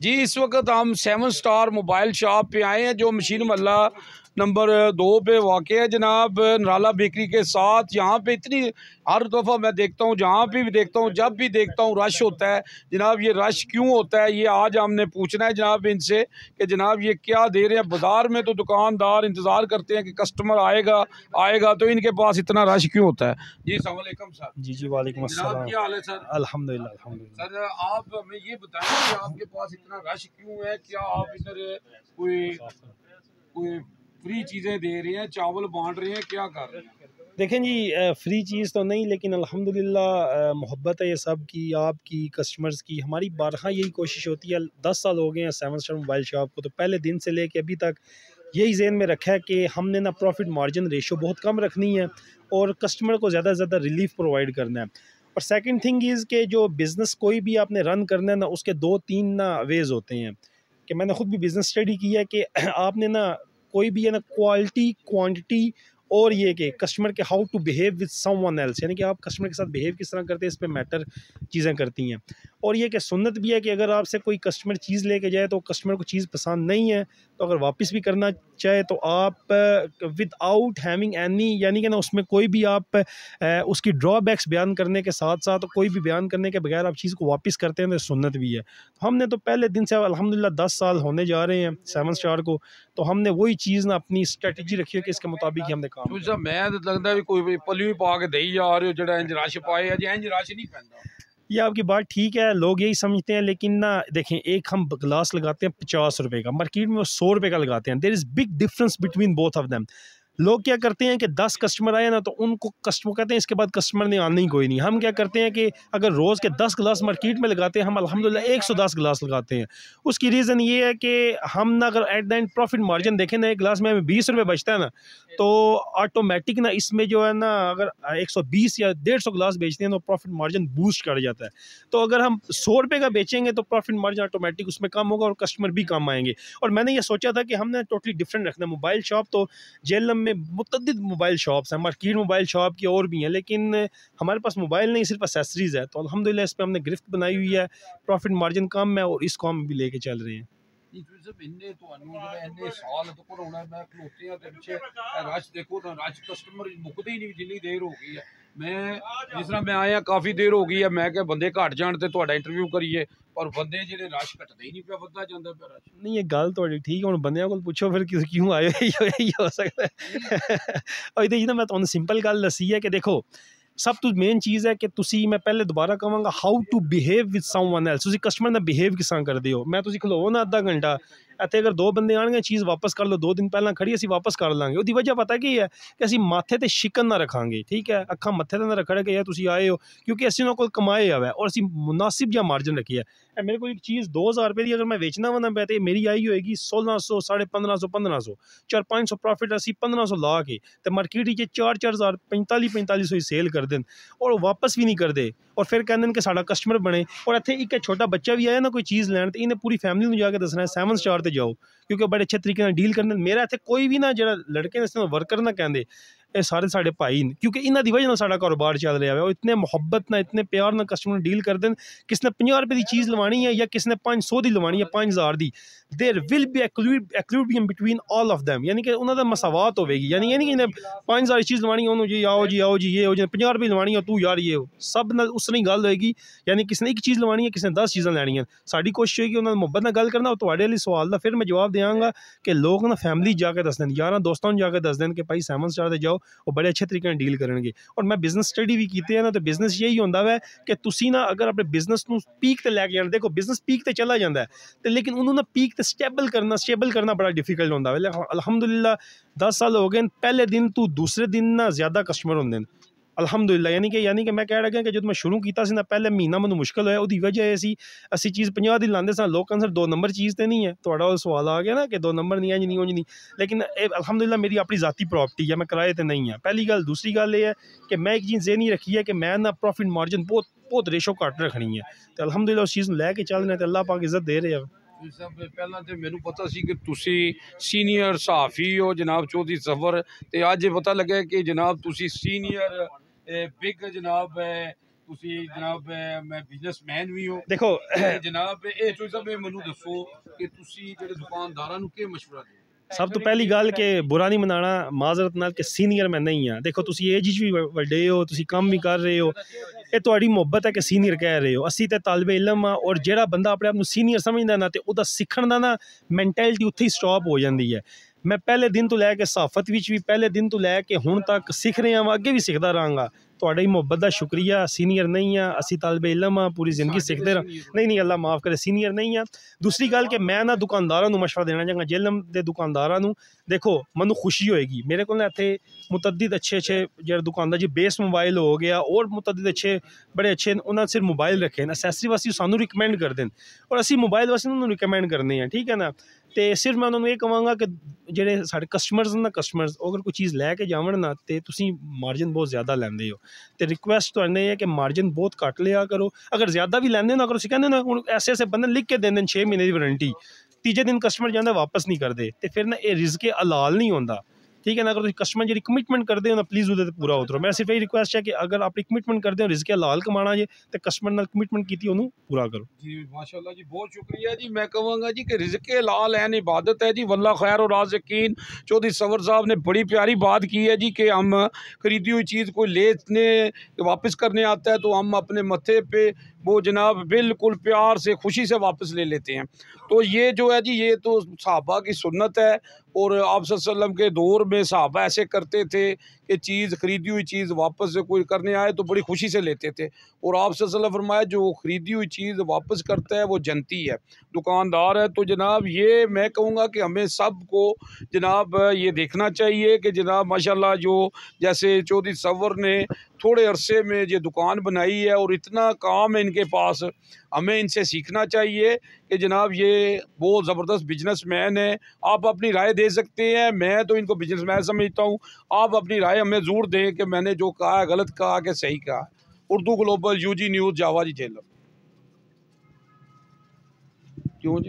जी, इस वक्त हम 7 स्टार मोबाइल शॉप पे आए हैं जो मशीन महल्ला नंबर 2 पे वाक़ है जनाब, नराला बेकरी के साथ। यहाँ पे इतनी हर दफ़ा मैं देखता हूँ, जहाँ पे भी देखता हूँ, जब भी देखता हूँ रश होता है जनाब। ये रश क्यों होता है, ये आज हमने पूछना है जनाब इनसे कि जनाब ये क्या दे रहे हैं। बाज़ार में तो दुकानदार इंतज़ार करते हैं कि कस्टमर आएगा आएगा, तो इनके पास इतना रश क्यों होता है। जी अस्सलाम वालेकुम सर। जी जी वालेकुम जनाब अस्सलाम। क्या हाल है सर? अल्हम्दुलिल्लाह अल्हम्दुलिल्लाह। सर आप हमें ये बताएं कि आपके पास इतना रश क्यों है? क्या आप इधर कोई कोई फ्री चीज़ें दे रहे हैं, चावल बांट रहे हैं, क्या कर रहे हैं? देखें जी, फ्री चीज़ तो नहीं, लेकिन अल्हम्दुलिल्लाह मोहब्बत है ये सब की, आपकी, कस्टमर्स की। हमारी बारहा यही कोशिश होती है, 10 साल हो गए हैं 7 स्टार मोबाइल शॉप को, तो पहले दिन से लेके अभी तक यही ज़हन में रखा है कि हमने ना प्रॉफिट मार्जिन रेशो बहुत कम रखनी है और कस्टमर को ज़्यादा से ज़्यादा रिलीफ प्रोवाइड करना है। और सेकंड थिंग इज़ कि जो बिज़नेस कोई भी आपने रन करना है ना, उसके 2-3 ना वेज़ होते हैं। कि मैंने खुद भी बिज़नेस स्टडी की है कि आपने ना कोई भी है ना क्वालिटी, क्वांटिटी और ये कि कस्टमर के how to behave with someone else, यानी कि आप कस्टमर के साथ बिहेव किस तरह करते हैं, इस पे मैटर चीज़ें करती हैं। और ये कि सुन्नत भी है कि अगर आपसे कोई कस्टमर चीज़ लेके जाए तो कस्टमर को चीज़ पसंद नहीं है, तो अगर वापस भी करना चाहे तो आप विदाउट हैविंग एनी, यानी कि ना उसमें कोई भी आप उसकी ड्रॉबैक्स बयान करने के साथ साथ कोई भी बयान करने के बगैर आप चीज़ को वापस करते हैं तो सुन्नत भी है। तो हमने तो पहले दिन से अल्हम्दुलिल्लाह 10 साल होने जा रहे हैं 7 स्टार को, तो हमने वही चीज़ ना अपनी स्ट्रेटजी रखी है कि इसके मुताबिक ही हमने काम तो सर मैं तो लगता है कोई पलवी पा के दही जा रहे हो जड़ा इंज रश पाए अज इंज रश नहीं पैंदा। ये आपकी बात ठीक है, लोग यही समझते हैं, लेकिन ना देखें, एक हम ग्लास लगाते हैं 50 रुपए का, मार्केट में वो 100 रुपए का लगाते हैं। There is big difference between both of them. लोग क्या करते हैं कि 10 कस्टमर आए ना तो उनको कस्टमर कहते हैं इसके बाद कस्टमर ने आना ही कोई नहीं। हम क्या करते हैं कि अगर रोज़ के 10 गिलास मार्केट में लगाते हैं, हम अल्हम्दुलिल्लाह 110 गिलास लगाते हैं। उसकी रीज़न ये है कि हम ना अगर at the end profit margin देखें ना, एक गिलास में हमें 20 रुपये बचता है ना, तो ऑटोमेटिक ना इसमें जो है ना, अगर 120 या 150 गिलास बेचते हैं तो प्रॉफिट मार्जिन बूस्ट कर जाता है। तो अगर हम 100 रुपये का बेचेंगे तो प्रॉफिट मार्जिन ऑटोमेटिक उसमें कम होगा और कस्टमर भी कम आएंगे। और मैंने ये सोचा था कि हमने टोटली डिफरेंट रखना है। मोबाइल शॉप तो जेलम में मुतअद्दिद मोबाइल शॉप्स हैं, मार्केट मोबाइल शॉप की और भी हैं, लेकिन हमारे पास मोबाइल नहीं, सिर्फ एसेसरीज़ है। तो अल्हम्दुलिल्लाह इस पर हमने गिरफ्त बनाई हुई है, प्रॉफिट मार्जिन कम है और इसको हम भी लेके चल रहे हैं। मैं जिस तरह मैं आया काफ़ी देर हो गई है, मैं क्या बंदे घट जान ते तुहाडा इंटरव्यू करिए और बंदे जेडे रश घटदा ही नहीं पिया, वधदा जांदा पिया रश। नहीं, ये गल तुहाडी ठीक है, हुण बंदियां कोल पुछो फिर क्यों आए हो, यही हो सकता है। और इहदे ना मैं तुहानू सिंपल गल दसी है कि देखो, सब तो मेन चीज़ है कि तुसी, मैं पहले दोबारा कहांगा, how to behave with someone else. तुसी कस्टमर नाल बिहेव किस तरह करदे हो। मैं तुसी खलोवो ना आधा घंटा, ਇੱਥੇ अगर 2 बंदे आएंगे चीज़ वापस कर लो, 2 दिन पहला खड़ी असी वापस कर लांगे। ਉਹਦੀ वजह पता की है कि असी माथे ते शिकन ना रखांगे, ठीक है, अखा मत्थे ते ना रखड़े कि यार तुसी आए हो, क्योंकि असी उन्होंने कोल कमाए हुआ और असी मुनासिब जिहा मार्जिन रखी है। मेरे को एक चीज़ 2000 रुपये की अगर मैं बेचना वा ना, तो मेरी आई होएगी 1600, 1550, 1500, 400-500 प्रॉफिट असी 1500 ला के तो मार्केट 4-4000, 4500 ही सेल कर दें और वापस भी नहीं करते। और फिर कहते कि साडा कस्टमर बने। और इत्थे एक छोटा बच्चा भी आया ना कोई चीज़ लैन, तो इन्हें पूरी फैमिली में जाके दसना है 7 स्टार ते जाओ, क्योंकि बड़े अच्छे तरीके से डील करने। मेरा इत्थे कोई भी ना जो लड़के ने वर्कर ना कहते, ये सारे साढ़े भाई न, क्योंकि इन्हों की वजह साढ़ा कारोबार चल रहा है। और इतने मुहब्बत ना, इतने प्यार ना कस्टमर डील करते हैं। किसने 50 रुपये की चीज़ लवानी है या किसने 500 की लवानी है, 5000 की, देर विल बी एक्लूडियम बिटवीन ऑल ऑफ दैम, यानी कि उन्होंने मसावत होगी। यानी कि इन्हें 5000 चीज़ लवानी है, उन्होंने जी आओ जी आओ जी, ये हो जी 50 रुपये लवानी है, तू यार ये हो, सब न उस तरह गल होएगी। यानी किसने एक चीज़ लवानी है, किसने 10 चीज़ें लैनी है। साड़ी कोशिश होगी उन्होंने मुहब्बत ना गल करना। और तुहाडे वाले सवाल का फिर मैं जवाब देंगा कि लोग ना फैमिली जाके दस दें, यार दोस्तों जाके दस दें कि भाई 7 स्टार ते जाओ, वो बड़े अच्छे तरीके डील करेंगे। और मैं बिजनेस स्टडी भी की है ना, तो बिजनेस यही होंदा है कि तुसी ना अगर अपने बिजनेस को पीक ते लैके जाना, देखो बिजनेस पीक ते चला जाता है, तो लेकिन उन्होंने पीक ते स्टेबल करना बड़ा डिफिकल्ट होंदा है। अल्हम्दुलिल्लाह 10 साल हो गए, पहले दिन तो दूसरे दिन ना ज़्यादा कस्टमर होंगे अल्हम्दुलिल्लाह। यानी कि मैं कह रहा कि जो मैं शुरू किया ना, पहले महीना मैं मुश्किल होया, उसकी वजह असी चीज़ 50 दिन लाते सा, लोग कहते 2 नंबर चीज़ तो नहीं है। थोड़ा सवाल आ गया ना कि 2 नंबर नहीं है, नहीं नहीं, लेकिन अल्हम्दुलिल्लाह मेरी अपनी जाती प्रॉपर्टी है, मैं किराए तो नहीं है। पहली गल। दूसरी गल ये है कि मैं एक चीज़ ये नहीं रखी है कि मैं ना प्रॉफिट मार्जिन बहुत रेशो घट रखनी है, तो अल्हम्दुलिल्लाह उस चीज़ लैके चल रहे हैं, तो अल्लाह पाक इज्जत दे रहे हैं। पहला तो मैनू पता सी कि तुसी सीनियर सहाफ़ी हो जनाब चौधरी सफर, ते अज पता लगे कि जनाब तुसी सीनियर बिग जनाब ਤੁਸੀਂ ਜਨਾਬ ਮੈਂ ਬਿਜ਼ਨਸਮੈਨ ਵੀ ਹਾਂ ਦੇਖੋ ਜਨਾਬ ਇਹ ਤੁਸੀਂ ਸਭ ਮੈਨੂੰ ਦੱਸੋ ਕਿ ਤੁਸੀਂ ਜਿਹੜੇ ਦੁਕਾਨਦਾਰਾਂ ਨੂੰ ਕੀ ਮਸ਼ਵਰਾ ਦਿਓ ਸਭ ਤੋਂ ਪਹਿਲੀ ਗੱਲ ਕਿ ਬੁਰਾ ਨਹੀਂ ਮਨਾਉਣਾ ਮਾਜ਼ਰਤ ਨਾਲ ਕਿ ਸੀਨੀਅਰ ਮੈਂ ਨਹੀਂ ਹਾਂ। ਦੇਖੋ ਤੁਸੀਂ ਏਜ 'ਚ ਵੀ ਵੱਡੇ ਹੋ, ਤੁਸੀਂ ਕੰਮ ਵੀ ਕਰ ਰਹੇ ਹੋ, ਇਹ ਤੁਹਾਡੀ ਮੁਹੱਬਤ ਹੈ ਕਿ ਸੀਨੀਅਰ ਕਹਿ ਰਹੇ ਹੋ। ਅਸੀਂ ਤਾਂ ਤਾਲਿਬ ਇਲਮ ਆ, ਔਰ ਜਿਹੜਾ ਬੰਦਾ ਆਪਣੇ ਆਪ ਨੂੰ ਸੀਨੀਅਰ ਸਮਝਦਾ ਨਾ ਤੇ ਉਹਦਾ ਸਿੱਖਣ ਦਾ ਨਾ ਮੈਂਟੈਲਿਟੀ ਉੱਥੇ ਹੀ ਸਟਾਪ ਹੋ ਜਾਂਦੀ ਹੈ। ਮੈਂ ਪਹਿਲੇ ਦਿਨ ਤੋਂ ਲੈ ਕੇ ਸਹਾਫਤ ਵਿੱਚ ਵੀ ਪਹਿਲੇ ਦਿਨ ਤੋਂ ਲੈ ਕੇ ਹੁਣ ਤੱਕ ਸਿੱਖ ਰਿਹਾ ਹਾਂ, ਅੱਗੇ ਵੀ ਸਿੱਖਦਾ ਰਹਾਂਗਾ। ਤੁਹਾਡੀ ਮੁਹੱਬਤ ਦਾ ਸ਼ੁਕਰੀਆ। ਸੀਨੀਅਰ ਨਹੀਂ ਆ ਅਸੀਂ, ਤਾਲਿਬ ਇਲਮ ਆ, ਪੂਰੀ ਜ਼ਿੰਦਗੀ ਸਿੱਖਦੇ ਨਹੀਂ ਅੱਲਾ ਮਾफ़ करे ਸੀਨੀਅਰ ਨਹੀਂ ਆ। ਦੂਸਰੀ ਗੱਲ ਕਿ ਮੈਂ ਨਾ ਦੁਕਾਨਦਾਰਾਂ ਨੂੰ ਮਸ਼ਵਰਾ ਦੇਣਾ ਚਾਹਾਂਗਾ, ਜੇਲਮ ਦੇ ਦੁਕਾਨਦਾਰਾਂ ਨੂੰ। ਦੇਖੋ ਮੈਨੂੰ ਖੁਸ਼ੀ ਹੋਏਗੀ ਮੇਰੇ ਕੋਲ ਨਾ ਇੱਥੇ ਮੁਤਅੱਦਿਦ ਅੱਛੇ ਜਿਹੜੇ ਦੁਕਾਨਦਾਰ ਜੀ ਬੇਸ ਮੋਬਾਈਲ ਹੋ ਗਿਆ ਔਰ ਮੁਤਅੱਦਿਦ ਅੱਛੇ ਬੜੇ ਅੱਛੇ ਉਹਨਾਂ ਸਿਰ ਮੋਬਾਈਲ ਰੱਖੇ ਨੇ, ਅਸੈਸਰੀ ਵਾਸਤੇ ਸਾਨੂੰ ਰਿਕਮੈਂਡ ਕਰਦੇ ਨੇ ਔਰ ਅਸੀਂ ਮੋਬਾਈਲ ਵਾਸਤੇ ਉਹਨਾਂ ਨੂੰ ਰਿਕਮੈਂਡ ਕਰਨੇ ਆ, ਠੀਕ ਹੈ ਨਾ। ਤੇ ਸਿਰਫ ਮੈਂ ਉਹਨਾਂ ਨੂੰ ਇਹ ਕਹਾਂਗਾ ਕਿ ਜਿਹੜੇ ਸਾਡੇ ਕਸਟਮਰਸ ਨਾ ਕਸਟਮਰਸ ਅਗਰ ਕੋਈ ਚੀਜ਼ ਲੈ ਕੇ ਜਾਵਣ ਨਾ ਤੇ ਤੁਸੀਂ ਮਾਰਜਨ ਬਹੁਤ ਜ਼ਿਆਦਾ ਲੈਂਦੇ ਹੋ ਤੇ ਰਿਕੁਐਸਟ ਤੁਹਾਡੇ ਹੈ ਕਿ ਮਾਰਜਨ ਬਹੁਤ ਘੱਟ ਲਿਆ ਕਰੋ। ਅਗਰ ਜ਼ਿਆਦਾ ਵੀ ਲੈਂਦੇ ਹੋ ਨਾ, ਅਗਰ ਤੁਸੀਂ ਕਹਿੰਦੇ ਨਾ ਹੁਣ ਐਸੇ ਬੰਦੇ ਲਿਖ ਕੇ ਦਿੰਦੇ ਨੇ 6 ਮਹੀਨੇ ਦੀ ਵਾਰੰਟੀ, ਤੀਜੇ ਦਿਨ ਕਸਟਮਰ ਜਾਂਦਾ ਵਾਪਸ ਨਹੀਂ ਕਰਦੇ ਤੇ ਫਿਰ ਨਾ ਇਹ ਰਿਜ਼ਕ ਹਲਾਲ ਨਹੀਂ ਹੁੰਦਾ, ਠੀਕ ਹੈ ਨਾ। ਅਗਰ ਤੁਸੀਂ ਕਸਟਮਰ ਜਿਹੜੀ ਕਮਿਟਮੈਂਟ ਕਰਦੇ ਹੋ ਨਾ ਪਲੀਜ਼ ਉਹਦੇ 'ਤੇ ਪੂਰਾ ਉਤਰੋ। ਮੈਂ ਸਿਰਫ ਇਹ ਰਿਕੁਐਸਟ ਹੈ ਕਿ ਅਗਰ ਆਪਣੀ ਕਮਿਟਮੈਂਟ ਕਰਦੇ ਹੋ ਰਿਜ਼ਕ ਹਲਾਲ ਕਮਾਉਣਾ ਜੇ ਤੇ ਕਸਟਮਰ ਨਾਲ ਕਮਿਟਮੈਂਟ ਕੀਤੀ ਉਹਨੂੰ ਪੂਰਾ ਕਰੋ। जी माशाल्लाह जी बहुत शुक्रिया जी। मैं कहूँगा जी कि रिज़्क़ हलाल ऐन इबादत है जी, वल्लाह खैर और राज़िकीन। चौधरी सवर साहब ने बड़ी प्यारी बात की है जी कि हम खरीदी हुई चीज़ कोई लेने वापस करने आता है तो हम अपने मत्थे पे वो जनाब बिल्कुल प्यार से खुशी से वापस ले लेते हैं। तो ये जो है जी ये तो सहाबा की सुन्नत है और आप सल्लल्लाहु अलैहि वसल्लम के दौर में सहाबा ऐसे करते थे कि चीज़ खरीदी हुई चीज़ वापस से कोई करने आए तो बड़ी खुशी से लेते थे। और आप सल्लल्लाहु अलैहि वसल्लम फरमाया जो खरीदी हुई चीज़ वापस करता है वो जनती है, दुकानदार है। तो जनाब ये मैं कहूँगा कि हमें सब को जनाब ये देखना चाहिए कि जनाब माशाल्लाह जो जैसे चौधरी सवर ने थोड़े अरसे में ये दुकान बनाई है और इतना काम है इनके पास, हमें इनसे सीखना चाहिए कि जनाब ये बहुत ज़बरदस्त बिजनेसमैन है। आप अपनी राय दे सकते हैं, मैं तो इनको बिजनेसमैन समझता हूँ। आप अपनी राय हमें ज़रूर दें कि मैंने जो कहा है गलत कहा कि सही कहा। उर्दू ग्लोबल, UG न्यूज़, जावा जी जेलर। क्यों जी?